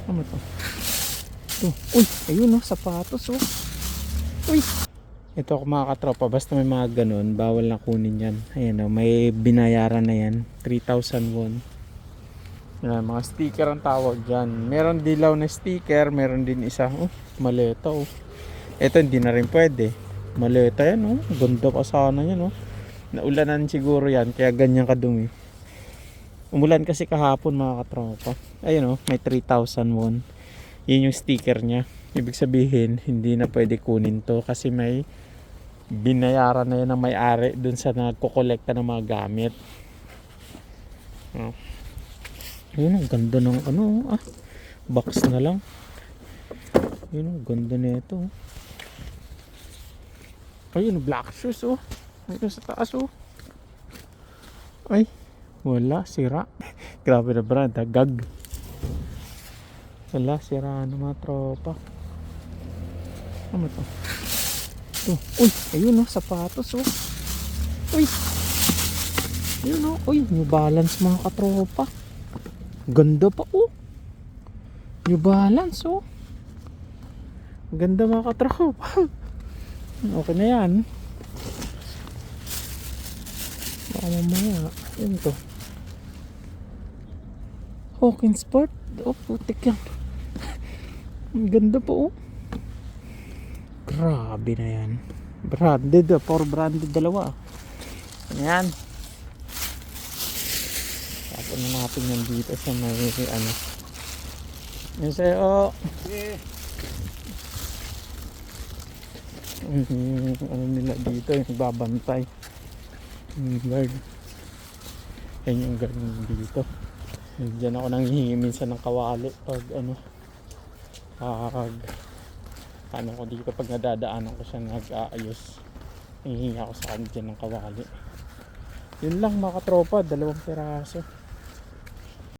Ano to? Ito. Uy, ayun oh, sapatos oh. Uy. Ito ako mga katropa, basta may mga ganun, bawal na kunin yan. Ayan oh, may binayaran na yan. 3,000 won. Yan, mga sticker ang tawag dyan. Meron dilaw na sticker, meron din isa. Oh, maleta oh. Ito hindi na rin pwede. Maleta yan oh. Ganda pa sana yan oh. Naulanan siguro yan, kaya ganyan kadumi. Umulan kasi kahapon mga katropa. Ayun oh, may 3,000 won. Yun yung sticker niya. Ibig sabihin, hindi na pwede kunin to kasi may binayaran na yun ng may-ari dun sa nagkokolekta ng mga gamit. Oh. Yun, ang ganda ng ano, box na lang. Yun, ang ganda na ito. Ayun, black shoes oh. Ayun sa taas oh. Ay, wala, sira. Grabe na brand, gag. Wala, sira na mga tropa. Ano to? Ito. Uy, ayun oh, sapatos oh. Uy. Ayun oh, uy, New Balance mga katropa. Ganda pa oh. New Balance oh. Ganda mga katropa. Okay na yan. Baka mamaya. Ayun to. Hawkins Sport. Oh, putik yan. Ang ganda po oh. Grabe na yan. Branded ah. For branded dalawa. Ayan. Tapos na natin yan dito sa may ano. Yan sa'yo oh. Ano nila dito yung babantay. Yung guard. Yan yung guard dito. Diyan ako nanghihingi minsan ng kawali pag ano. Ano ko dito pag nadadaanan ko siya nag-aayos. Hihingi ako sa kanya dyan ng kawali. Yun lang mga katropa, 2 piraso.